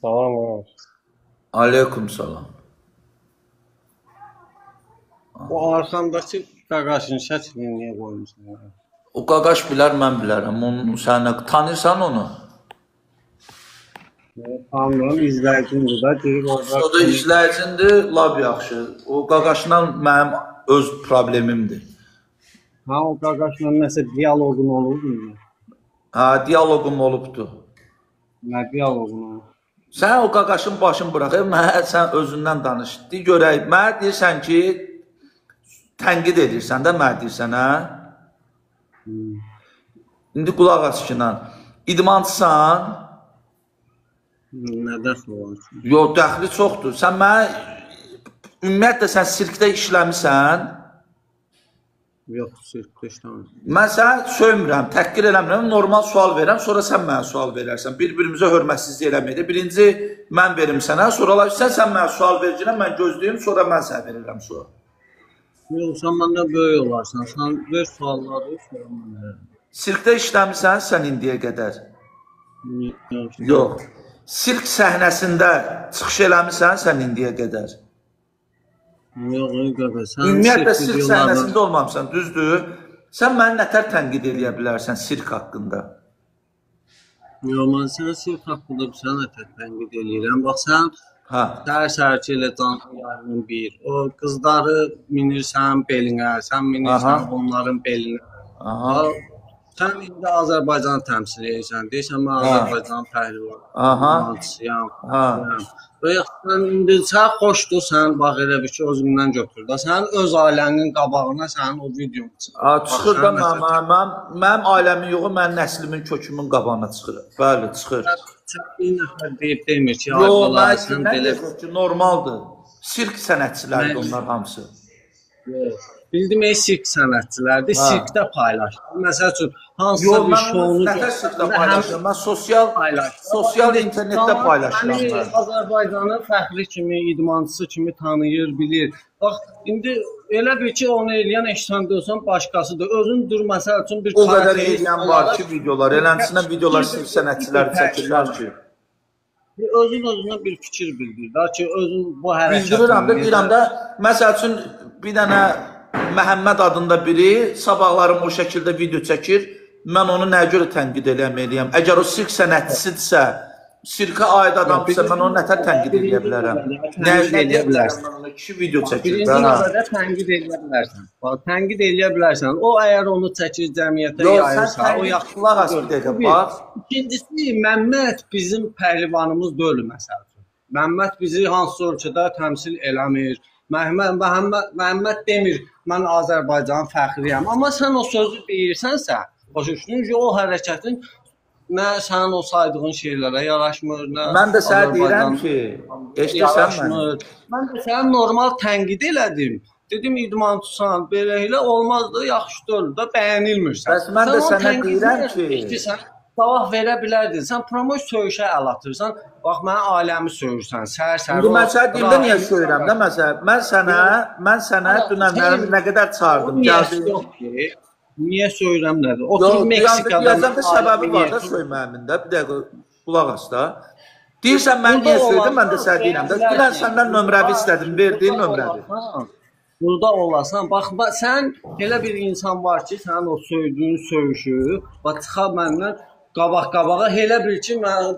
Salam var. Aleyküm salam. O arxandakı qaqaşın şəklini niyə qoymusan? O qaqaş bilər, mən bilərəm. Onu sən tanırsan onu? Tanrım izləyicimdir da, deyir orada. O da izləyicindir, lab yaxşı. O qaqaşla mənim öz problemimdir. Ha, o qaqaşla nəsə dialoqun olurdu. Hə, dialoqum olubdu. Nə dialoqun olurdu? Sən o qaqaşın başını burax, mənə sən özündən danış. Deyir görək, mənə deyirsən ki, tənqid edirsən də, mənə deyirsən, hə? İndi qulaq as ki, idmançısan? Nə dəxli var? Yox, dəxli çoxdur. Sən mənə, ümumiyyətlə sən sirkdə işləmirsən? Yox, sirkdə işləmirəm. Mən səni söymürəm, təhqir eləmirəm, normal sual verirəm, sonra sən mənə sual verərsən. Bir-birimizə hörmətsizlik eləməkdir. Birinci mən verim sənə, sonra sən mənə sual verəcəksən, mən gözləyim, sonra mən sənə verirəm sual. Yox, sən məndən böyük olarsan, sən ver sualları, sonra mən verəm. Sirkdə işləmirsən sən indiyə qədər? Yox. Sirk səhnəsində çıxış eləmirsən sən indiyə qədər? Yox, sən ümumiyyətlə sirk səhnəsində olmamısan, düzdür? Sən məni nətər tənqid edə bilərsən sirk haqqında? Yox, mən sənə sirk haqqında bir nətər tənqid edirəm. Bax, sən səhər-səhərki elə canlı yayının bir, o qızları minirsən belinə, sən minirsən onların belinə. Sən indi Azərbaycanı təmsil edirsən, deyirsən, mən Azərbaycanın pəhlivançısıyam. Və yaxud sən indi sən xoşdur, sən bax elə bir ki, özündən götür da. Sənin öz ailənin qabağına sənin o videonu çıxır. Çıxır da mənim ailəmin yoxu, mənim nəslimin, kökümün qabağına çıxır. Bəli, çıxır. Sən bir nəfər deyib demir ki, yox, mən deyirəm ki, normaldır. Sirk sənətçiləridir onlar hamısı. Yox. Bildim, sirk sənətçilərdir, sirkdə paylaşır. Məsəl üçün, hansısa bir şounu... Nətər sirkdə paylaşır? Mən sosial internetdə paylaşıram. Azərbaycanı fəxri kimi, idmançısı kimi tanıyır, bilir. Bax, indi elə bir ki, onu eləyən eşitən deyilsən, başqasıdır. Özün dur, məsəl üçün bir... O qədər eləyən var ki, videolar, elənsinə videolar sirk sənətçiləri çəkirlər ki... Özün bir fikir bildir da ki, özün bu hərəkətini... Bildirirəm də, deyirəm də, məsəl üçün, bir dənə Məhəmməd adında biri sabahlarım o şəkildə video çəkir, mən onu nəyə görə tənqid eləyəm? Əgər o sirk sənətçisidirsə, sirkə aid adamdırsa, mən onu nətər tənqid eləyə bilərəm? Nəyə eləyə bilərsən? Kişi video çəkir. Birinci növbədə tənqid eləyə bilərsən. Tənqid eləyə bilərsən. O, əgər onu çəkir, cəmiyyətə yayırsa, o yaxşılıq asıdır. İkincisi, Məmməd bizim pəhlivanımız deyil, məsəl üçün. Məmməd bizi hansı ölkədə təmsil eləmir. Məhəmməd demir, mən Azərbaycanın fəxriyəm. Amma sən o sözü deyirsənsə, başa düşdün ki, o hərəkətin nə sənin o saydığın şeylərə yaraşmır, nə... Mən də sənə deyirəm ki, eşitirsən məni? Mən də səni normal tənqid elədim. Dedim, idmançısan, belə elə olmazdı, yaxşı deyil də, bəyənilmirsən. Bəs mən də sənə deyirəm ki... Cavab verə bilərdin. Sən promoy söyüşə əl atırsan, bax, mənim ailəmi söyürsən, səhər-səhər... İndi mən sənə deyimdə niyə söyürəm də, məsələn, mən sənə dünənlərim nə qədər çağırdım, gəldim. Niyə söyürəm nədir? Oturub Meksikadan... Yazanda səbəbi var da söyməyimində, bir dəqiqə qulaq as da. Deyirsən, mən niyə söylədim, mən də sənə deyirəm də. Dünən səndən nömrəvi istədim, verdiyin nömrəvi. Burada olasan, bax, sən elə bir insan var ki, sənin o söydüyün söyüşü, bax, çıxa məndən qabaq-qabağa, elə bil ki, mən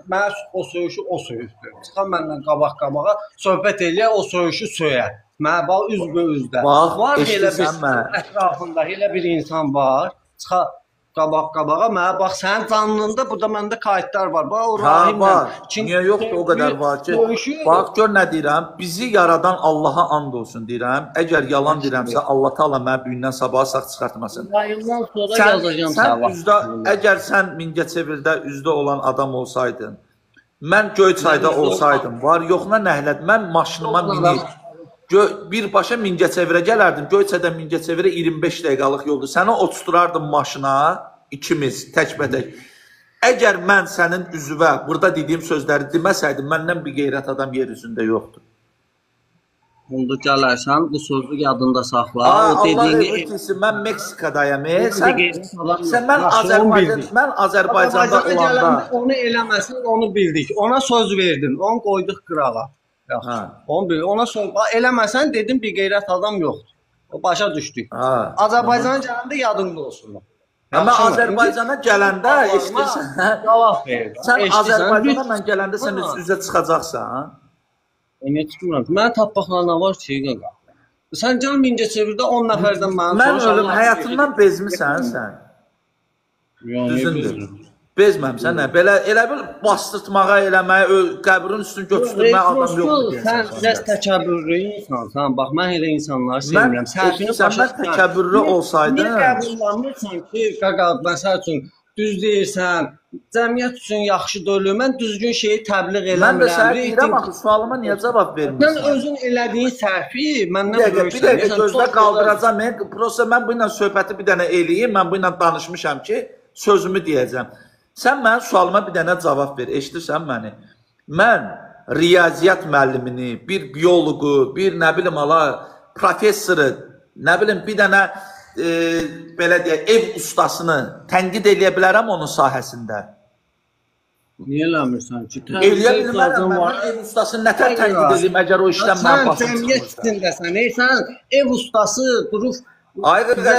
o söyüşü o söyüşdür. Çıxa məndən qabaq-qabağa, söhbət eləyə, o söyüşü söyə. Mənə bax, üzbə-üzdə. Var elə bir ətrafında, elə bir insan var, çıxa qabaq-qabağa, mənə bax, sənin canlında, burada məndə kayıtlar var. Bax, o rahimlə. Niyə yoxdur, o qədər var ki, bax, gör nə deyirəm, bizi yaradan Allaha and olsun deyirəm. Əgər yalan deyirəmsə, Allah Taala mənə büyündən sabaha sağ çıxartmasın. Yayından sonra yazacağım sabah. Əgər sən Mingəçevirdə üzdə olan adam olsaydın, mən Göyçayda olsaydım, var, yoxuna nəhləd, mən maşınıma minib, birbaşa Mingəçevirə gələrdim. Göyçədə Mingəçevirə 25 dəqiqəlıq yoldur. Səni oturardım maşına, ikimiz, təkbətək. Əgər mən sənin üzvə burada dediyim sözləri deməsəydim, məndən bir qeyrət adam yer üzündə yoxdur. Bunda gələrsən, bu sözü yadında saxla. Allah ötürsün, mən Meksikadayım. Mən Azərbaycanda olanda... Onu eləməsin, onu bildik. Ona söz verdin, onu qoyduq qırağa. Ona söz eləməsən, dedim bir qeyrət adam yoxdur. O başa düşdük. Azərbaycana gələndə yadında olsun. Mən Azərbaycana gələndə eşitirsən, sən Azərbaycana mən gələndə sən üzə çıxacaqsan. Niyə çıxmıram? Mən tapmaqlarına var ki, qaqa. Sən gəl Mingəçevirdə 10 nəfərdən mən ölüm, həyatından bezmisən sən. Düzündür. Bezməmsən, nə? Elə bil bastırtmağa eləməyə, qəbrin üstünü götürməyə adam yoxdur. Sən biraz təkəbbürlü insansan. Bax, mən elə insanları sevmirəm. Sən təkəbbürlü olsaydın... Niyə qəbullanmırsan ki, qaqa, məsəl üçün, düz deyirsən, cəmiyyət üçün yaxşı deyil, mən düzgün şeyi təbliğ eləmirəm. Mən də səhv deyirəm, axı, sualıma niyə cavab vermirsən? Sən özün elədiyin səhvi məndən görürsən. Bir dəqiqə gözlə qaldıracam, prosta mən bu ilə söhbəti bir dənə eləyim, mən bu ilə danışmışam ki, sözümü deyəcəm. Sən mənim sualıma bir dənə cavab ver, eşidirsən məni? Mən riyaziyyat müəllimini, bir biologu, bir nə bilim professoru, nə bilim bir dənə belə deyək, ev ustasını tənqid eləyə bilərəm onun sahəsində. Niyə eləmirsən ki? Eləyə bilmərəm, mən ev ustasını nətər tənqid eləyim, əgər o işdən mən başım çıxmırsan. Sən cəmiyyət içindəsən, sən ev ustası durub... Ay qırqaq,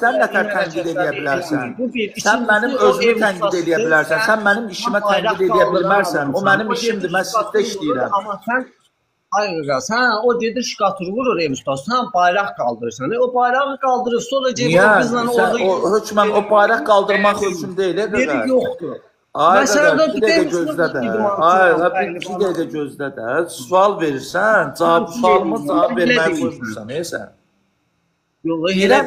sən nətər tənqid eləyə bilərsən? Sən mənim özümü tənqid eləyə bilərsən, sən mənim işimə tənqid eləyə bilmərsən. O mənim işimdir, mən sizdə işləyirəm. Amma sən, ay qırqaq, sən o gedir şikatır vurur ev ustası, sən bayraq qaldırırsan. O bayrağı qaldırır, sonra gedir o qızla orada... Hökmən, o bayraq qaldırmaq üçün deyil, qırqaq. Dedik, yoxdur. Ay qırqaq, bir dəqiqə gözlə də. Ay qırqaq, bir dəqiqə gözlə də. Sual verirsən, sualımı cavab verməyə qoymuşsan, neyəsən? Deyirəm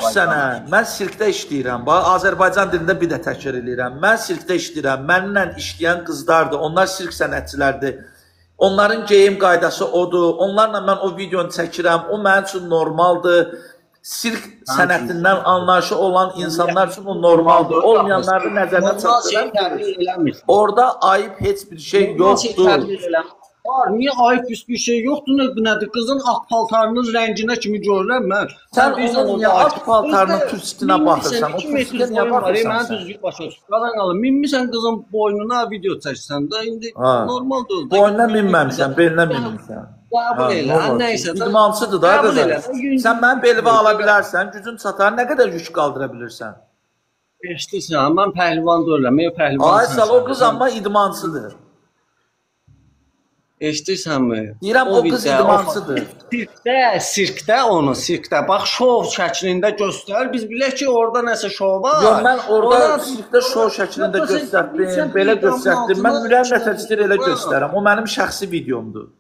ki sənə, mən sirkdə işləyirəm, Azərbaycan dilində bir də təkrar eləyirəm, mən sirkdə işləyirəm, mənimlə işləyən qızlardır, onlar sirk sənətçilərdir, onların geyim qaydası odur, onlarla mən o videonu çəkirəm, o mənim üçün normaldır, sirk sənətindən anlayışı olan insanlar üçün o normaldır, olmayanları nəzərdə çatdırəm, orada ayıb heç bir şey yoxdur. Niyə ayıb bir şey yoxdur, nədir? Qızın ağ paltarının rənginə kimi görürəm mən. Sən onun niyə ağ paltarının tüstünə baxırsan? O tüstünə niyə baxırsan mən? Düzgün başa düşürəm. Qadan qalın, minmirsən qızın boynuna video çəksən də, indi normaldır. Boynuna minməmişsən, belinə minmirsən. Qəbul elə, nəysə. İdmansıdır da, qızlar. Sən mənim belimi ala bilərsən, gücün çatar, nə qədər yük qaldıra bilirsən? Eşitirsən, mən pəhlivan deyirəm, pəhlivan. Ay sal, o qız amma idmansıdır. Eşidirsənmi? Deyirəm, o qız idmansıdır. Sirkdə. Bax, şov şəklində göstər. Biz bilək ki, orada nəsə şov var. Yox, mən orada sirkdə şov şəklində göstərdim, belə göstərdim. Mən ürəyim nətəcdir elə göstərəm. O mənim şəxsi videomdur.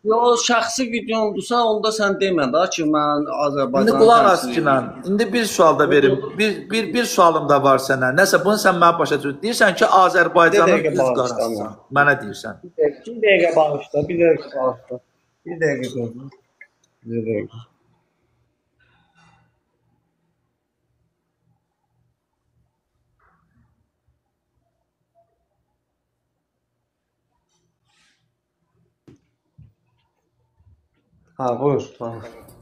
Yox, şəxsi videomdursa, onda sən demə da ki, mən Azərbaycan... İndi qulaq as ki, indi bir sual da verim. Bir sualım da var sənə. Nəsə, bunu sən mənə başa düşür. Deyirsən ki, Azərbaycanın üz qarasısan. Mənə deyirsən. Bir dəqiqə bağışla, bir dəqiqə bağışla. Bir dəqiqə gözlə. Bir dəqiqə. Ha, buyur.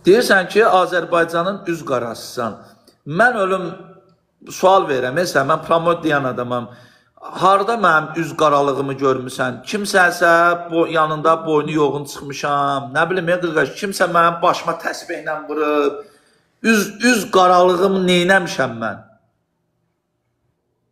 Deyirsən ki, Azərbaycanın üz qarasısan. Mən ölüm sual verirəm. Mesela mən promot deyən adamım. Harda mənim üz qaralığımı görmüsən? Kimsəsə yanında boynu yoğun çıxmışam. Nə bilim, kimsə mənim başıma təsbihlə vurub. Üz qaralığımı neynəmişəm mən?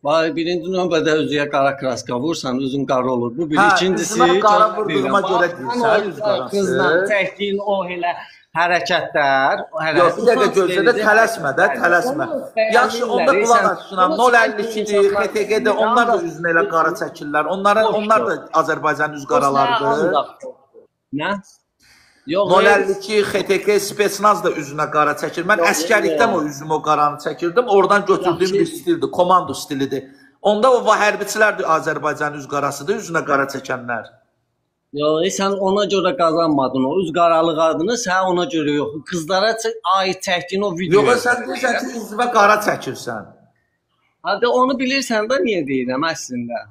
Birinci növbədə özüyə qara kraska vursan, üzün qara olur. Bu bir. İkincisi, üzümə qara vurduğuma görə deyirsən, üz qarası. Qızla çəkdiyin o elə hərəkətlər. Yox, bir dəqiqə gözlə də, tələsmə. Yaxşı, onda qulaq açsınam. 052-dir, XTG-dir, onlar da üzünə elə qara çəkirlər. Onlar da Azərbaycanın üz qaralarıdır. Nə? 052 XTK Spetsnaz da üzünə qara çəkir. Mən əskərlikdən o üzümü o qaranı çəkirdim. Oradan götürdüyüm bir stildir, komando stilidir. Onda o hərbiçilər də Azərbaycanın üz qarasıdır, üzünə qara çəkənlər. Yox, sən ona görə qazanmadın o üz qaralıq adını, sən ona görə yox. Qızlara ait çəkdiyin o video. Yox, sən deyirsən ki, üzümə qara çəkirsən. Hadi onu bilirsən də niyə deyirəm əslində?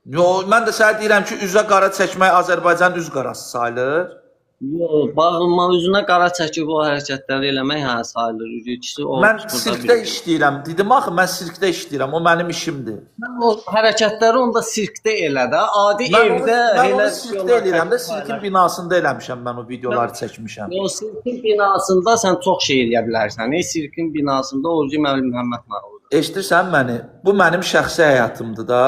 Yo, mən də sənə deyirəm ki, üzə qara çəkmək Azərbaycanın üz qarası sayılır. Yox, bağırma üzünə qara çəkib o hərəkətləri eləmək sayılır. İkisi o. Mən sirkdə işləyirəm. Dedim axı mən sirkdə işləyirəm. O mənim işimdir. Mən o hərəkətləri onda sirkdə elə də. Adi evdə elə sirkdə eləyirəm də, sirkin binasında eləmişəm mən o videoları çəkmişəm. O sirkin binasında sən çox şey eləyə bilərsən. Sirkin binasında Orucu Məhəmməd Nağılovdur. Eşidirsən məni? Bu mənim şəxsi həyatımdır da.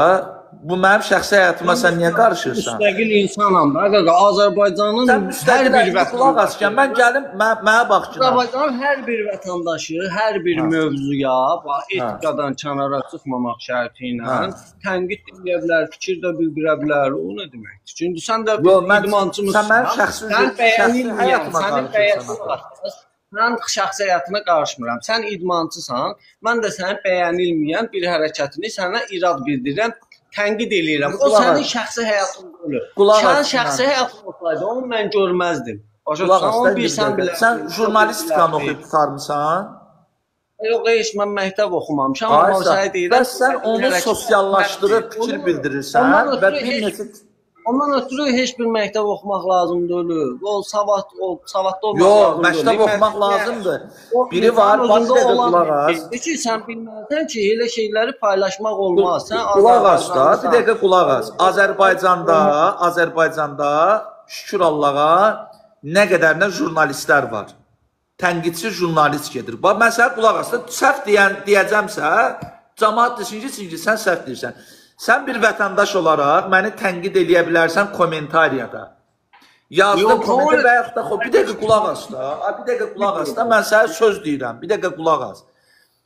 Bu mənim şəxsi həyatıma sən niyə qarışırsan? Müstəqil insanam da, qaqa. Azərbaycanın hər bir vətəndaşı. Mən gəlim, mənə bax ki. Azərbaycanın hər bir vətəndaşı, hər bir mövzuya, etikadan kənara çıxmamaq şərti ilə tənqid edə bilər, fikir də bildirə bilər. O nə deməkdir? Çünki sən də idmançımızsan. Sən mənim şəxsi həyatıma qarışırsan. Mən şəxsi həyatına qarışmıram. Sən idmançısan, mən də sənin bəyənilməyən bir hərəkətini sənə irad bildirirəm, tənqid eləyirəm. O sənin şəxsi həyatın olur. Sənin şəxsi həyatın olsaydı, onu mən görməzdim. Başa düşürsən? Onu bilsən bilər. Sən jurnalistikanı oxuyub qurtarmısan? Yox, heç mən məktəb oxumamışam. Amma sənə deyirəm. Bəs sən onu sosiallaşdırıb fikir bildirirsən və bir neçə ondan ötürü heç bir məktəb oxumaq lazımdır. O savadlı olmaq. Yox, məktəb oxumaq lazımdır. Biri var, baş dəqiqə qulaq as. Ki, sən bilməlisən ki, elə şeyləri paylaşmaq olmaz. Sən qulaq as da, bir dəqiqə qulaq as. Azərbaycanda şükür Allaha nə qədərinə jurnalistlər var. Tənqidçi jurnalist gedir. Bax, mən sənə qulaq as da, səhv deyəcəmsə, cəmaət desin ki, sən səhv deyirsən. Sən bir vətəndaş olaraq məni tənqid eləyə bilərsən kommentariyada. Yazdım komentar və yaxud da bir dəqiqə qulaq as da. Bir dəqiqə qulaq as da, mən sənə söz deyirəm. Bir dəqiqə qulaq as.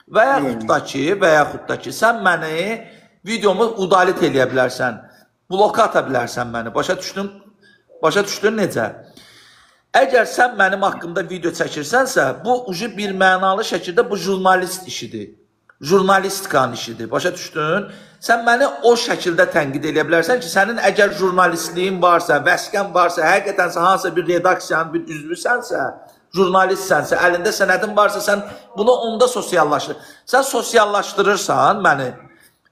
Və yaxud da ki, sən məni videomu udalit eləyə bilərsən. Bloka ata bilərsən məni. Başa düşdün? Başa düşdün necə? Əgər sən mənim haqqımda video çəkirsənsə, bu bir mənalı şəkildə bu jurnalist işidir. Jurnalistikanın işidir. Başa düşdün? Sən məni o şəkildə tənqid edə bilərsən ki, sənin əgər jurnalistliyin varsa, vəsqən varsa, həqiqətən hansısa bir redaksiyanın bir üzvüsənsə, jurnalistsənsə, əlində sənədin varsa, sən bunu onda sosiallaşdır. Sən sosiallaşdırırsan məni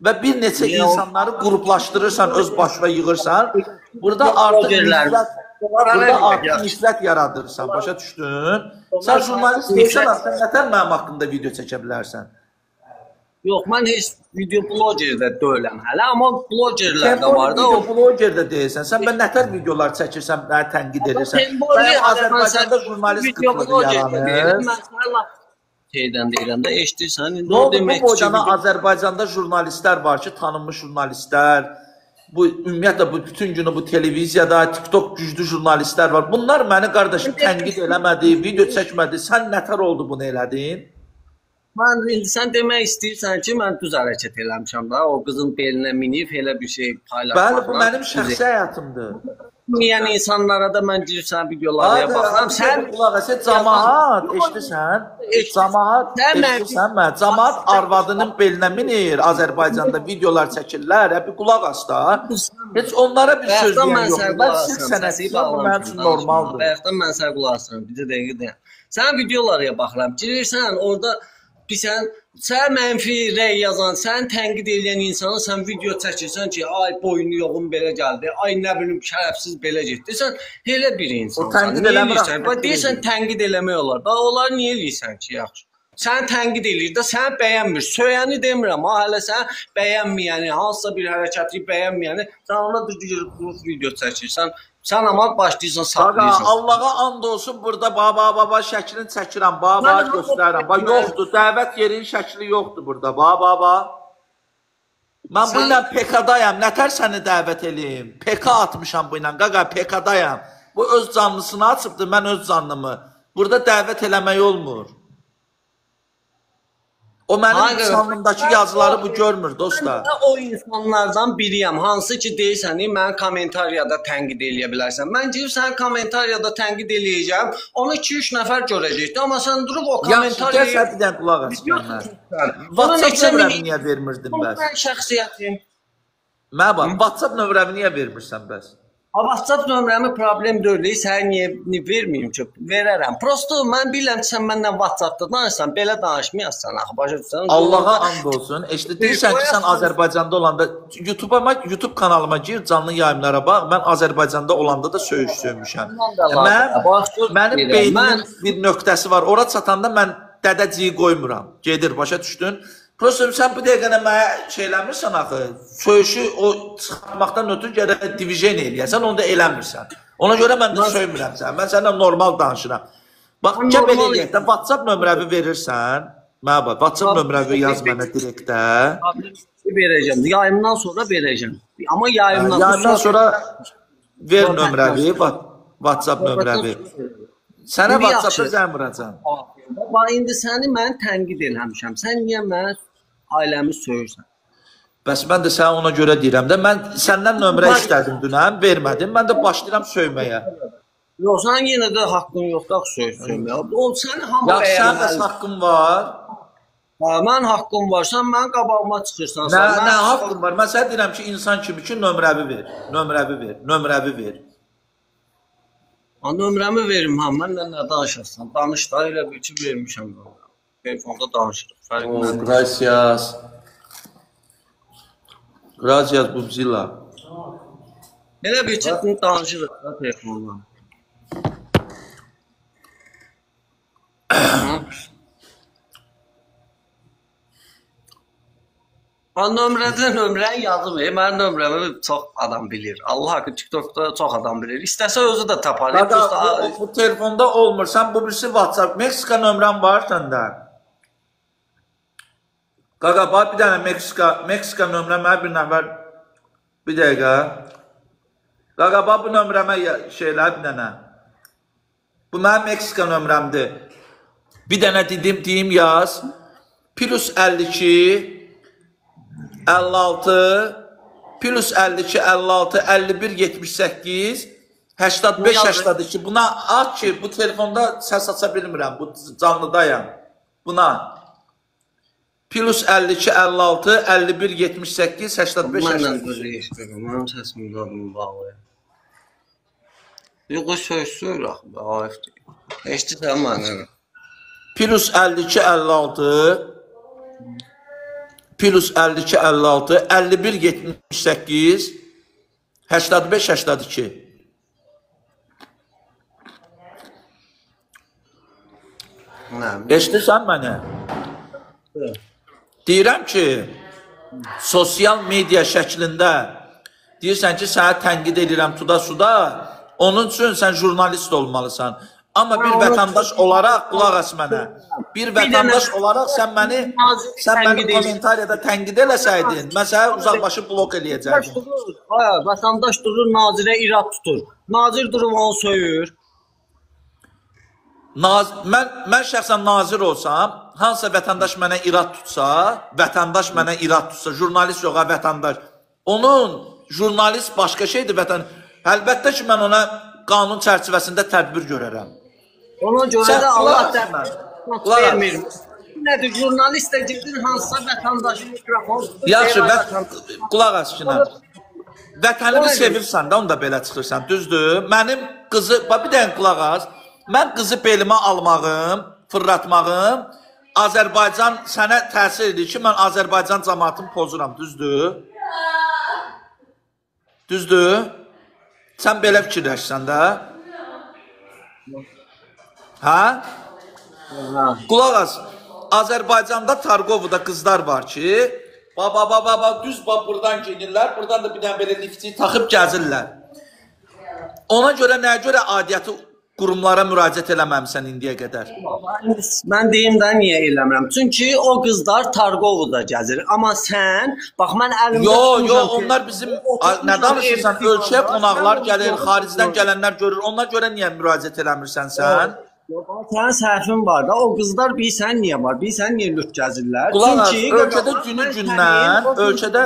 və bir neçə insanları qruplaşdırırsan, öz başına yığırsan, burada artıq nifrət yaradırsan. Başa düşdün? Sən jurnalist deyirsən, sən nətər mənim haqqında video çəkə bilərsən? Yox, mən heç video blogerdə deyiləm hələ, amma blogerlər də var da. Video blogerdə deyilsən, sən mən nətər videolar çəkirsən, mənə tənqid edirsən. Mən Azərbaycanda jurnalist qıtlığı yaranır. Mən sənə şeydən deyirəm də, eşidirsən. Nə oldu bu bocana Azərbaycanda jurnalistlər var ki, tanınmış jurnalistlər, bu ümumiyyətlə bütün günü bu televiziyada, TikTok güclü jurnalistlər var. Bunlar məni qardaşım tənqid eləmədi, video çəkmədi. Sən nətər oldu bunu elədin? Mən indi sən demək istəyirsən ki, mən düz hərəkət eləmişəm da, o qızın belinə minib elə bir şey paylaşmaq. Bəli, bu mənim şəxsi həyatımdır. Yəni insanlara da mən girsən videolara baxıram. Sən qulaq as, cəmaət eşidirsən? Cəmaət eşidirsən mən? Cəmaət arvadının belinə minir, Azərbaycanda videolar çəkirlər. Bir qulaq as da. Heç onlara bir söz deyən yox. Mən sirk sənəti mənim üçün normaldır. Bayaqdan mən sənə qulaq asıram. Bir dəqiqə deyəm. Sən videolara baxıram. Girirsən orada sən mənfi rəy yazan, sən tənqid edən insana sən video çəkirsən ki, ay boynu yoxum belə gəldi, ay nə bilim şərəfsiz belə getdi. Sən elə bir insansan. Deyirsən tənqid eləmək olar. Bax, onları niyə eləyirsən ki, yaxşı? Sən tənqid eləyir də, sən bəyənmir. Söyəni demirəm, hələ sən bəyənməyəni, hansısa bir hərəkəti bəyənməyəni, sən ona düzgün video çəkirsən. Sən amma başlayırsan saxlayırsan. Allah'a and olsun burada baba şəklini çəkirəm, baba göstərirəm. Bax yoxdur, dəvət yerinin şəkli yoxdur burada. Baba. Mən bu ilə PK-dayam. Nətər səni dəvət eləyim? PK atmışam bu ilə. Qaqa PK-dayam. Bu öz canlısını açıbdır, mən öz canlımı. Burada dəvət eləmək olmur. O mənim canlımdakı yazıları bu görmür, dostlar. Mən o insanlardan biriyəm. Hansı ki deyirsən, mən kommentariyada tənqid eləyə bilərsən. Mən deyib sən kommentariyada tənqid eləyəcəm, onu 2-3 nəfər görəcəkdir. Amma sən durub o kommentariyaya... Yaxşı, gəl səhvdən qulaq as mənə. WhatsApp nömrəmi niyə vermirdin bəs? Mən şəxsiyyətim. Mənə bax, WhatsApp nömrəmi niyə vermirsən bəs? WhatsApp nömrəmi problem deyil. Sən niyə verməyim ki? Verərəm. Prosto mən bilirəm ki, sən məndən WhatsAppda danışsan, belə danışmayasan axı. Başa düşürsən? Allaha and olsun. Deyirsən ki, sən Azərbaycanda olanda YouTube kanalıma gir, canlı yayımlara bax. Mən Azərbaycanda olanda da söyüş söymüşəm. Mənim beynimin bir nöqtəsi var. Ora çatanda mən dədəciyi qoymuram. Gedir, başa düşdün? Prosto sən bu dəqiqə mənə şeyləmirsən axı. Söyüşü o çıxartmaqdan ötürü gərək divijen eləyəsən, onu da eləmirsən. Ona görə mən də söymürəm sən. Mən səndən normal danışıram. Bax, gəl belə eləyək də, WhatsApp nömrəvi verirsən. Mənə bax, WhatsApp nömrəvi yaz mənə direktdə. Verəcəm, yayımdan sonra verəcəm. Amma yayımdan sonra ver nömrəvi, WhatsApp nömrəvi. Sənə WhatsApp-da zəng vuracam. Bax, indi səni mən tənqid eləmişəm. Sən niyə mənə ailəmi söyürsən? Bəs mən də sənə ona görə deyirəm də, mən səndən nömrə istədim dünən, vermədim. Mən də başlayıram söyməyə. Yox, sənin yenə də haqqın yoxdur söyməyə. O, səni hamı bəyənməli. Ya, sən bəs haqqın var. Mən haqqım var, sən mənim qabağıma çıxırsan. Nə haqqın var? Mən sənə deyirəm ki, insan kimi ki, nömrəvi ver. Nömrəvi ver. Nömrəmi verim, mənlə nə danışırsan? Danış da, elə bir ki, vermişəm. Telefonda danışırıq. Gracias. Gracias, Bubzilla. Elə bir ki, danışırıq da telefonla. Nömrəni yazım. Mənim nömrəmi çox adam bilir. Allah haqqı TikTokda çox adam bilir. İstəsə özü də tapar. Bu telefonda olmursan, bu birisi WhatsApp. Meksika nömrəm var səndə. Qaqa, bax bir dənə Meksika nömrəmə bir nəfər. Bir dəqiqə. Qaqa, bax bu nömrəmə şeylər bir dənə. Bu mənim Meksika nömrəmdir. Bir dənə deyim yaz. Plus 52 56 plus 52 56 51 78 85 82. Buna at ki, bu telefonda səs aça bilmirəm. Bu canlıdayam. Buna plus 52 56 51 78 85 82. Mənim səsim qadını bağlayır. Yox, söysür axı. Eşidirsən mənə. Plus 52 56 plus 52 56 51 78 85 82. Eşidirsən mənə? Deyirəm ki, sosial media şəklində deyirsən ki, sənə tənqid edirəm tuda-suda, onun üçün sən jurnalist olmalısan. Amma bir vətəndaş olaraq, qulaq as mənə, bir vətəndaş olaraq sən məni komentariyada tənqid eləsəydin, mən sənə uzaqbaşı blok eləyəcəkdim. Vətəndaş durur, nazirə irad tutur. Nazir durur, onu söyür. Mən şəxsən nazir olsam, hansısa vətəndaş mənə irad tutsa, jurnalist yox, vətəndaş. Onun jurnalist başqa şeydir, əlbəttə ki, mən ona qanun çərçivəsində tədbir görərəm. Ona görə də Allah vermir. Nədir, jurnalist də gedir hansısa vətəndaşı mikrofon... Yaxşı, qulaq as ki, vətənini sevirsən də, onu da belə çıxırsan, düzdür? Mənim qızı, bir dənə qulaq as, mən qızı belimə almağım, fırlatmağım, Azərbaycan sənə təsir edir ki, mən Azərbaycan cəmaatını pozuram, düzdür? Düzdür? Sən belə fikirləşsən də? Hə? Qulaq as, Azərbaycanda Targovda qızlar var ki, düz buradan gedirlər, buradan da bir dənə belə liftçiyi taxıb gəzirlər. Ona görə, nəyə görə adiyyəti qurumlara müraciət eləməmsən indiyə qədər? Mən deyim də niyə eləmirəm. Çünki o qızlar Targovda gəzir. Amma sən, bax mən əlimdə... Yox, onlar bizim, nə danışırsan, ölkəyə qonaqlar gəlir, xaricdən gələnlər görür. Onlar görə niyə müraciət eləmirsən sən? Sənin səhvin var da, o qızlar bilsən niyə var, bilsən niyə lüt gəzirlər? Qulaq as, ölkədə günü-gündən, ölkədə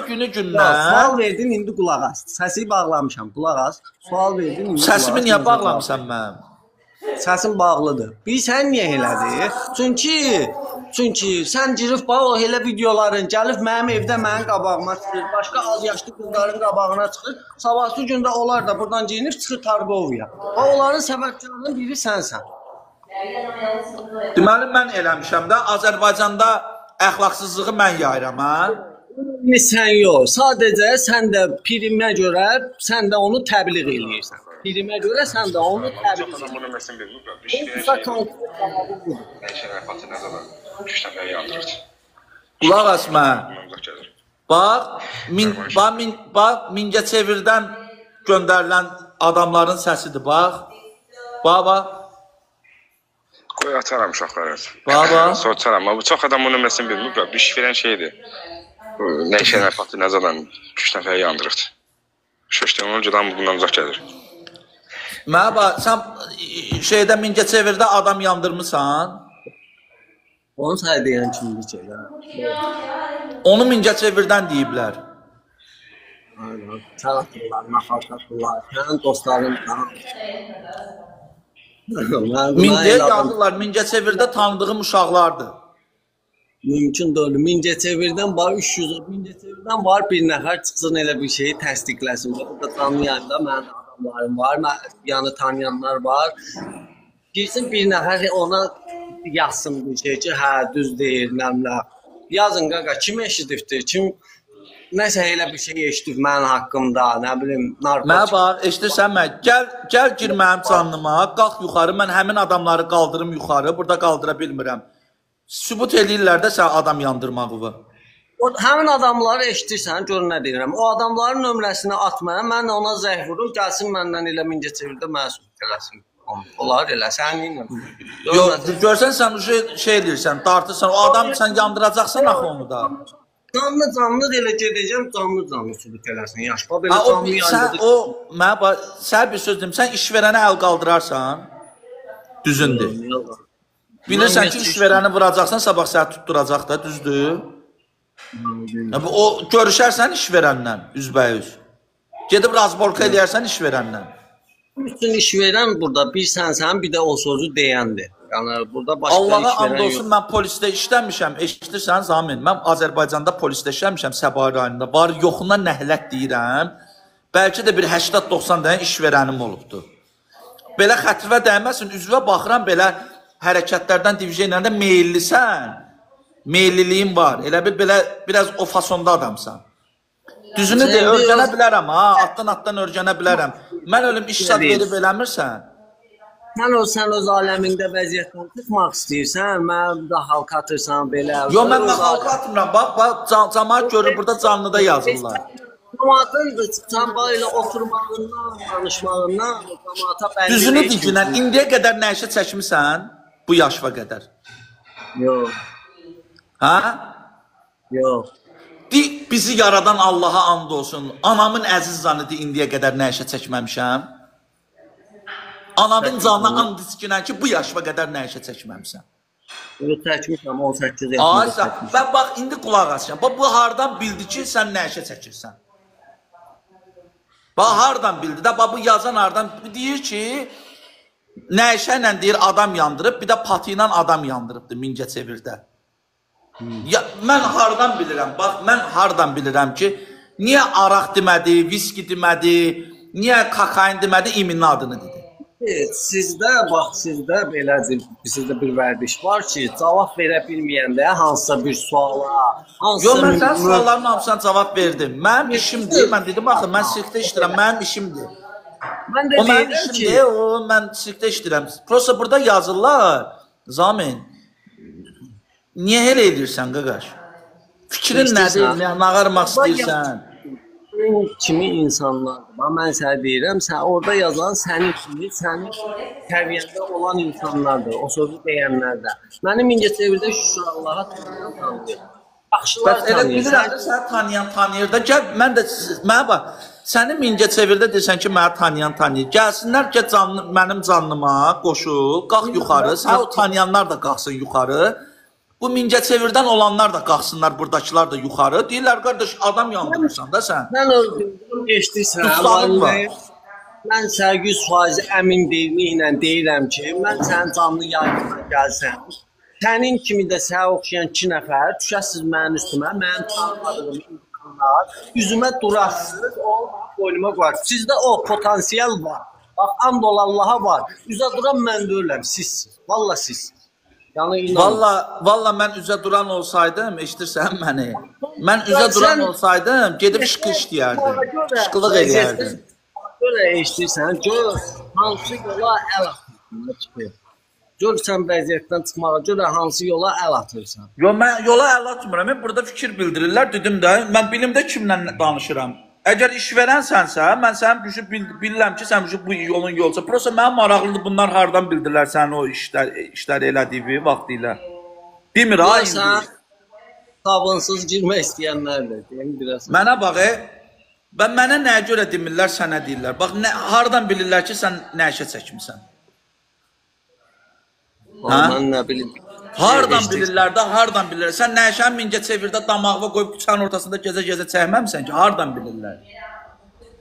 günü-gündən... Sual verdin, indi qulaq as. Səsi bağlamışam, qulaq as. Sual verdin, indi qulaq as. Səsimi niyə bağlamısan mən? Səsin bağlıdır. Bilirsən niyə elədi? Çünki sən girib bax o elə videoların gəlib mənim evdə mənim qabağıma çıxır, başqa az yaşlı qızların qabağına çıxır. Sabahsı gündə onlar da buradan geyinib çıxır Targovya. Onların səbəbkarının biri sənsən. Deməli mən eləmişəm də Azərbaycanda əxlaqsızlığı mən yayıram, hə? Sən yox, sadəcə sən də primə görə sən də onu təbliğ eləyirsən. Primə görə sən də onu təbliğ eləyirsən. Qulaq as mənə. Bax, Mingəçevirdən göndərilən adamların səsidir, bax. Bax. Qoy açaram uşaqları. Bax. Soçaram, amma bu çox adam bunu məsələn bilmir, bir iş verən şeydir. Nə işə nəfəti nə zaman 3 nəfəri yandırırdı. Şöşdən onuncudan bundan uzaq gəlir. Mənə bax, sən şeydə Mingəçevirdə adam yandırmısan? Onu sən deyən kimdir ki? Onu Mingəçevirdən deyiblər. Aynen. Sən atırlar, naxal atırlar. Sənin dostların yazırlar, Mingəçevirdə tanıdığım uşaqlardır. Mümkün deyil. Mingəçevirdən var 300, Mingəçevirdən var bir nəfər çıxsın elə bir şeyi təsdiqləsin. Burada tanıyan da mənim adamlarım var, yəni tanıyanlar var. Girsin bir nəfər ona yazsın bir şey ki, hə düz deyir, nəmlə. Yazın qaqa, kim eşidibdir, kim nəsə elə bir şey eşidib mənim haqqımda, nə bilim, narkotik. Mənə bax, eşidirsən mən, gəl gir mənim canlıma, qalx yuxarı, mən həmin adamları qaldırım yuxarı, burada qaldıra bilmirəm. Sübut eləyirlər də sən adam yandırmağı. Həmin adamları eşidirsən, gör nə deyirəm. O adamların nömrəsini at mənə, mən ona zəng vurum, gəlsin məndən elə Mingəçevirdə məsul eləsin. Olar elə, səninlə. Yox, görsən sən şey edirsən, dartırsan, o adam sən yandıracaqsan axı onu da. Canlı elə gedəcəm, canlı sübut eləsin. Yaşba belə canlı yandırdı. Mənə bax, sən bir söz deyim, sən işverənə əl qaldırarsan, düzündür. Bilirsən ki, işverəni vuracaqsan, sabah səni tutturacaq da, düzdür? O görüşərsən işverənlə, üzbəyüz. Gedib razborka eləyərsən işverənlə. Bütün işverən burada bir sənsən, bir də o sözü deyəndir. Yəni burada başqa Allaha işverən and olsun, mən polisdə işləmişəm, eşitirsən Zamin, mən Azərbaycanda polisdə işləmişəm, Səbahi rayonunda. Var, yoxuna nəhlət deyirəm, bəlkə də bir 80-90 dənə işverənim olubdur. Belə xətrivə dəyməsin, üzvə baxıram, belə hərəkətlərdən, diviziyonlardan meyillisən, meyilliliyin var, elə belə biraz o fasonda adamsan. Düzünü de, örgənə bilərəm, ha, atdan örgənə bilərəm. Mən ölüm iş zad verib eləmirsən. Sən öz aləmində vəziyyətdən çıxmaq istəyirsən, mən də halka atırsan belə. Yox, mən halka atmıram, bax, cəmaət görür, burada canlıda yazırlar. Cəmaatın sən belə oturmağından, danışmağından, cəmaata bəlli. Düzünü deyirsən, indiyə qədər nə işə çəkmisən bu yaşva qədər? Yox. Ha? Yox. Bizi yaradan Allaha and olsun. Anamın əziz canıdır, indiyə qədər nə işə çəkməmişəm. Anamın canına and içkinən ki, bu yaşva qədər nə işə çəkməmişəm. Yox, çəkmişəm, 18 yaşında. Və bax, indi qulaq asacağım. Bu hardan bildi ki, sən nə işə çəkirsən? Bax, hardan bildi də, bu yazan hardan deyir ki, nə işə ilə deyir adam yandırıb, bir də patı ilə adam yandırıbdır Mingəçevirdə. Mən hardan bilirəm, bax, mən hardan bilirəm ki, niyə araq demədi, viski demədi, niyə kakain demədi, iminin adını dedi. Sizdə belə sizdə bir vərdiş var ki, cavab verə bilməyəndə hansısa bir suala, Yox, mən sən sualların hamısına cavab verdim. Mənim işimdir, mən dedim, baxın, mən sirkdə işləyirəm, mənim işimdir. Mən də deyirəm ki, mən sirkdə işləyirəm. Prosta burada yazırlar, Zamin, niyə elə edirsən, qaqaş? Fikrin nədir, nə ağarmaq istəyirsən? Kimi insanlardır. Mən sənə deyirəm, sən orada yazan sənin kimi, sənin səviyyəndə olan insanlardır, o sözü deyənlərdə. Mənim Mingəçevirdə Şuşalılara tanıyır. Baxışlar tanıyır. Bilirəm də səni tanıyır da, gəl, mən də, mənə bax, səni Mingəçevirdə deyirsən ki, mənə tanıyır. Gəlsinlər ki, mənim canlıma qoşul, qalx yuxarı, sən o tanıyanlar da qalxsın yuxarı. Bu Mingəçevirdən olanlar da qalxsınlar, buradakılar da yuxarı. Deyirlər, qardaş, adam yandırırsan da sən. Mən öldürdüm, geçdirsən. mən sənə 100% əmin deyilməklə deyirəm ki, mən sənin canlı yayına gəlsəm, sənin kimi də sənə oxşayan 2 nəfər düşəsiz mənim üstümə, mənim tanımadığım insanlar, üzümə durarsınız, o boynuma qoyar. Sizdə o potansiyel var. Bax, and ol Allaha var. Üzə duran mən deyirəm, sizsiniz. Valla sizsiniz. Yəni inan. Valla mən üzə duran olsaydım, eşidirsən məni? Mən üzə duran olsaydım, gedib şıqı işləyərdim. Şıqılıq eləyərdim. Görə eşidirsən, gör hansı yola əl atırsan. Gör sən vəziyyətdən çıxmağa görə hansı yola əl atırsan. Yo, mən yola əl atmıram. Mən burada fikir bildirirlər, dedim də, mən bilimdə kimlə danışıram. Əgər iş verənsənsə, mən sənin bilirəm ki, sən bu yolun yolsa. Prosta mənim maraqlıdır, bunlar hardan bildirlər sənin o işləri elədiyi vaxtı ilə. Demir, ha, indi. Sən tabunsuz girmək istəyənlərdir, deyim biraz. Mənə bax, mənə nəyə görə demirlər, sənə deyirlər. Bax, hardan bilirlər ki, sən nə işə çəkmirsən? Mən nə bilim. Hardan bilirlər də, hardan bilirlər? Sən Nəşən Mingəçevirdə damağına qoyub küçənin ortasında gəzə-gəzə çəkməmsən ki, hardan bilirlər?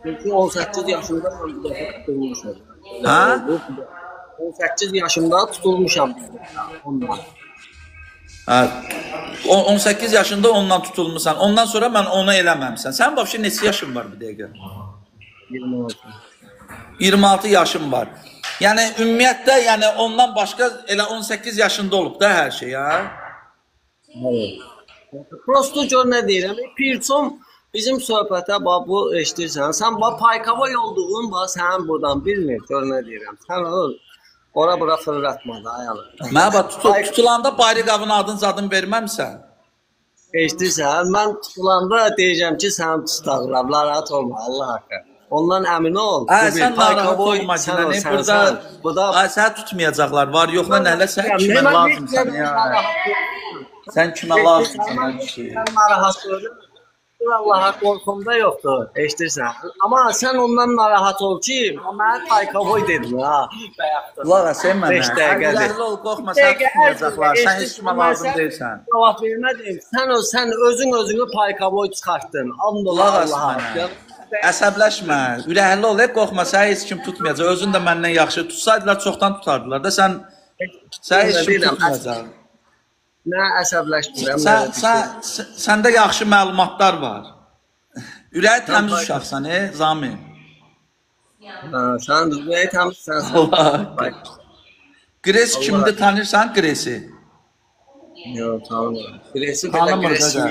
Çünki 18 yaşında mən bu dəfə tutulmuşam. Ha? 18 yaşımda tutulmuşam. 18 yaşında ondan tutulmuşsan. Ondan sonra mən onu eləməmsən. Sən başqa neçə yaşın var bir dəqiqə? 26. 26 yaşım var. Yəni ümumiyyətlə, yəni ondan başqa elə 18 yaşında olub da hər şey, ha? Prosto gör nə deyirəm. Pirçom bizim söhbətə bax bu eşidirsən. Sən bax Paykavoy olduğun bax sənin buradan bilmir. Gör nə deyirəm. Sən ora-bura fırlatma da ayalı. Mənə bax tutulanda Bayriqavın adını verməmsən. Eşidirsən, mən tutulanda deyəcəm ki, sən tutaqlar, narahat olma, Allah haqqı. Ondan əmin ol. Sən narahat olma, burada səni tutmayacaqlar, var yoxla nələ, sən kimə lazımsan ya. Sən kimə lazımsan, sən narahat olma. Allaha qorxumda yoxdur, eşidirsən. Amma sən ondan narahat ol ki, mənə Paykavoy dedim, ha. Ulağa, sən mənə. Əllərlə ol, qorxma, sən tutmayacaqlar, sən heç kimə lazım deyilsən. Cavab vermədim, sən özünü Paykavoy çıxartdın. Ulağa, əsəbləşmə, ürəkli ol, qorxma, səni heç kim tutmayacaq. Özün də məndən yaxşı tutsaydılar, çoxdan tutardılar da, sən heç kim tutmayacaq. Nə əsəbləşmirəm. Səndə yaxşı məlumatlar var. Ürəyi təmiz uşaqsan, Zamin. Sən ürəyi təmizsən. Qres kimdir, tanırsan Qresi? Yox, tanımıram. Qresi belə Qresi.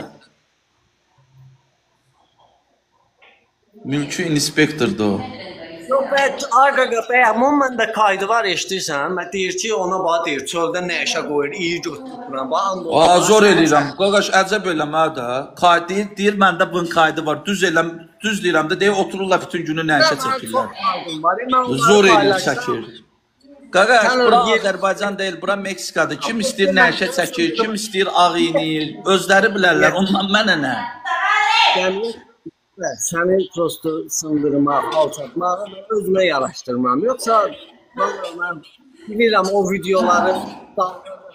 Mülki inspektordur o. Yox, arqa bəyəmun məndə kaydı var, eşidirsən. Mən deyir ki, ona bax deyir, çöldə nə işə qoyur, iyi götürürəm. Zor eləyirəm. Qaqaş, əcəb eləmə də. Kaydı deyir, məndə bunun kaydı var. Düz deyirəm də, deyir, otururlar bütün günü nə işə çəkirlər. Zor eləyir, çəkir. Qaqaş, bura Azərbaycan deyil, bura Meksikadır. Kim istəyir nə işə çəkir, kim istəyir ağ inir. Özləri bilərlər, ondan mənə nə? Səni prosto sındırmaq, alçatmaq, özümə yaraşdırmam. Yoxsa mən bilirəm o videoları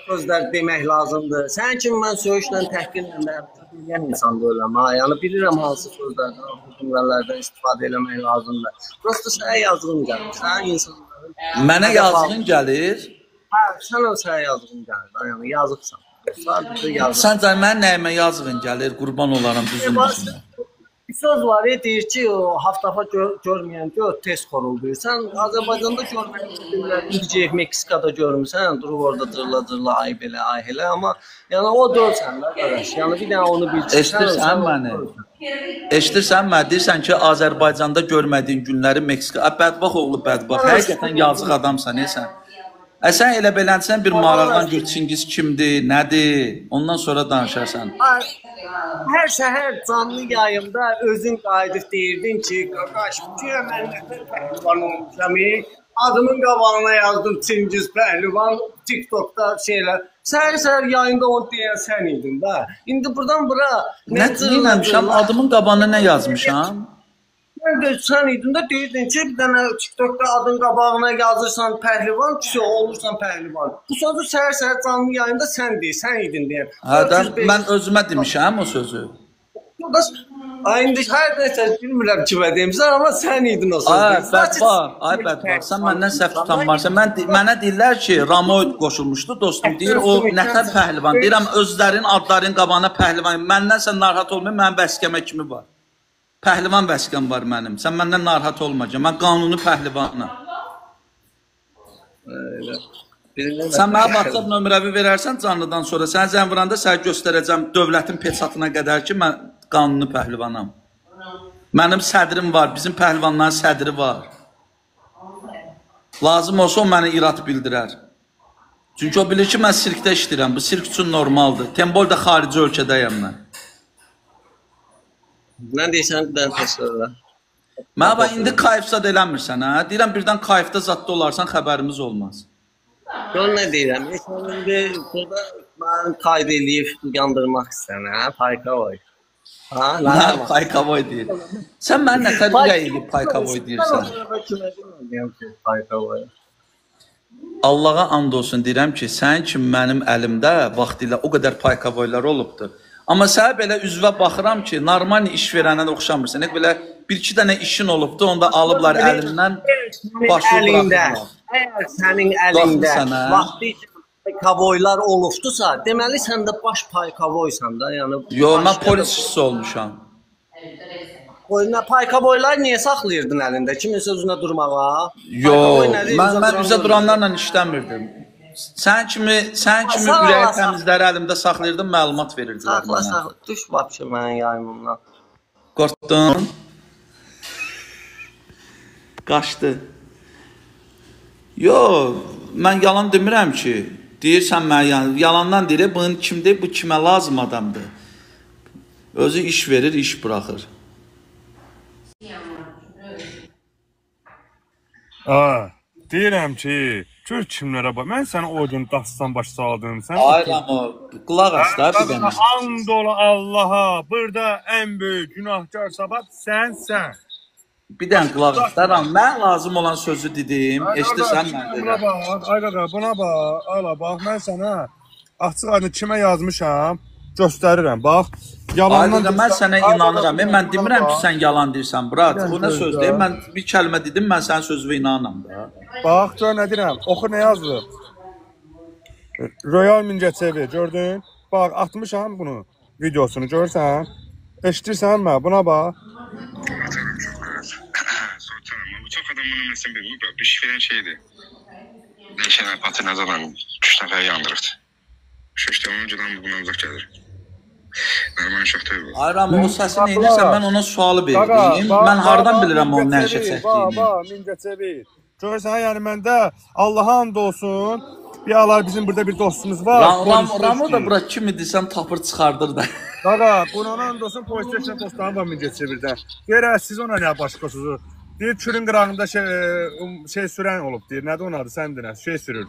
sözlər demək lazımdır. Sənin kimi mən söyüşlə, təhqirlə bilən insan deyiləm. Yəni bilirəm hansı sözlərdən, cümlələrdən istifadə eləmək lazımdır. Prosto sənə yazığım gəlir. Sənin insanların... Mənə yazığın gəlir? Hə, sənə yazığım gəlir. Yəni yazıqsan. Sən mən nəyimə yazığın gəlir? Qurban olaram düzün üstünə. Bir söz var, deyir ki, o haftafa görməyən gör, tez xoruldur. Sən Azərbaycanda görmək istəyirlər, İlgi Meksikada görmüsən, durub orada dırla, ay belə, ay elə. Amma yəni o dörsən də, qardaş. Yəni bir dənə onu bilirsən. Eşidirsən məni? Deyirsən ki, Azərbaycanda görmədiyin günləri Meksika. Bədbax oğlu bədbax. Həqiqətən yazıq adamsan, sən. Sən elə belənsən bir maraqdan gör Çingiz kimdir, nədir? Ondan sonra danışarsan. Hər səhər canlı yayımda özün qayıdıb deyirdin ki, qaqaş, güya mən pəhlivan olmuşam, adımın qabağına yazdım Çingiz pəhlivan, TikTokda şeylər. Səhər yayında onu deyən sən idin də. İndi buradan bura... Nə deyilməmişəm, adımın qabağına nə yazmışam? Sən idin də deyirdin ki, bir dənə TikTokda adın qabağına yazırsan pəhlivan, olursan pəhlivan. Bu sözü səhər canlı yayında sən idin deyən. Mən özümə demişəm o sözü. İndi hər nəsə bilmirəm kimə deyimsən, amma sən idin o sözdə. Ay bədbar, sən məndən səhv tutanmarsan. Mənə deyirlər ki, Ramoy qoşulmuşdu, dostum deyir, o nətər pəhlivan. Deyirəm, özlərinin adlarının qabağına pəhlivan. Məndən sən narahat olmayın, mənim vəskəmə kimi var. Pəhlivan vəskəm var mənim. Sən məndən narahat olmayacaq. Mən qanuni pəhlivanım. Sən mənə WhatsApp nömrəvi verərsən canlıdan sonra, sən zəng vuranda sənə göstərəcəm dövlətin peçatına qədər ki, mən qanuni pəhlivanam. Mənim sədrim var, bizim pəhlivanların sədri var. Lazım olsa o mənə irad bildirər. Çünki o bilir ki, mən sirkdə işləyirəm, bu sirk üçün normaldır. Tembol da xarici ölkədəyəm mən. Nə deyirsən, dən təsvirlə? Mənə bax, indi kayıfzad eləmirsən, hə? Deyirəm, birdən kayıfda zadda olarsan, xəbərimiz olmaz. Gör nə deyirəm, indi burada mən qayd eləyib yandırmaq istəyən, hə? Paykavoy. Nə paykavoy deyir? Sən mənə nətər eləyib paykavoy deyirsən? Allaha and olsun deyirəm ki, sənin kimi mənim əlimdə vaxtilə o qədər paykavoylar olubdur. Amma sənə belə üzvə baxıram ki, normal iş verənə oxşamırsan. Belə bir-iki dənə işin olubdur, onda alıblar əlindən başı bırakırlar. Əgər sənin əlində vaxtı paykavoylar olubdusa, deməli sən də baş paykavoysan da, yəni. Yox, mən polis işçisi olmuşam. Paykavoylar niyə saxlayırdın əlində? Kimin sözünə durmağa? Yox, mən üzə duranlarla işləmirdim. Sən kimi ürək təmizləri əlimdə saxlayırdım, məlumat verirdilər mənə. Saxla, düş vapşı mənim yayımımdan. Qorxdun? Qaçdı. Yox, mən yalan demirəm ki. Deyirsən mən yalandan deyir, bunun kimdir, bu kimə lazım adamdır. Özü iş verir, iş buraxır. Deyirəm ki, gör kimlərə bax. Mən sənə o gün dastan başı saldım. Ayram o, qulaq as da bir dənə. And ola Allaha, burada ən böyük günahkar sabat sənsən. Bir dənə qulaq as da, mən lazım olan sözü dedim, eşidirsən mən dedim. Buna bax, ay qaqa, buna bax, ala bax, mən sənə açıq aydın kimə yazmışam, göstərirəm, bax. Aydın, mən sənə inanıram, mən demirəm ki, sən yalan deyirsən, Burat. Bu nə söz deyim, mən bir kəlmə dedim, mən sənin sözünə inanıram da. Bax, gör nə deyirəm, oxu nə yazılır. Royal Mingəçevi, gördün? Bax, atmışam bunu, videosunu, görürsən? Eşitirsən mə, buna bax. Çok adam bunu mesela bir iş veren şeydi. Neşen Patı ne zaman 3 nəfər yandırırdı. Şu işte onuncudan buna uzak gelir. Normal uşaq deyil bu. Ayram, o səsi neyinirsən, mən ona sualı verdim. Mən hardan bilirəm o nə işə çəkdiyini. Bax, Mingəçevi. Görürsən, yəni məndə Allaha and olsun. Bir alar bizim burada bir dostumuz var. Ramo da bura kim idirsən tapır çıxardır da. Qaqa, bunun and olsun, polisləşən dostlarım var Mingəçevirdə. Deyirək, siz ona nə başqasızı? Deyir, çürün qırağında şey sürən olub, deyir. Nədir onun adı, sən deyir, şey sürür.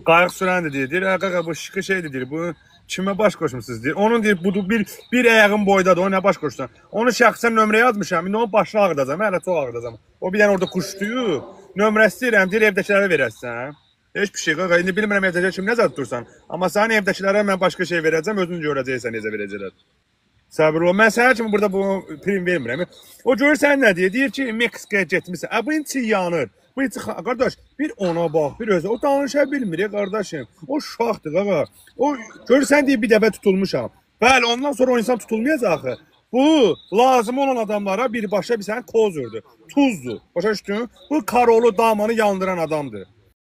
Qayıq sürəndir, deyir. Deyir, qaqa, bu şıqı şeydir, deyir. Bu kimə baş qoşmusunuz, deyir. Onun, deyir, bu bir ayağın boydadır, o nə baş qoşsan. Onu şəxsən nömrə yazmışam, indi onun başını ağrıdacam, hələ çox ağrıdacam. O bir dənə orada quşduyub, nömrəsi deyirəm, deyir, evdəkilərə verəsən. Heç bir şey, qaqa, indi bilmirəm evdəkilər kim necə tutursan. Amma sənin evdəkilərə mən başqa şey verəcəm, özünü görəcəksən necə verəcəklər. Səbir ol, mən sənə kimi burada bu prim vermirəm. O görürsən nə deyir? Deyir ki, Meksikaya getmişsən. Bu içi yanır. Bu içi, qardaş, bir ona bax, bir özə. O danışa bilmir, qardaşım. O şaxdır, qaqa. O görürsən deyir, bir dəfə tutulmuşam. Bəli, ondan sonra o insan tutulmayacaq axı. Bu, lazım olan adamlara birbaşa bir sənə kozurdur, tuzdur. Başa düşdün? Bu Karolu damanı yandıran adamdır.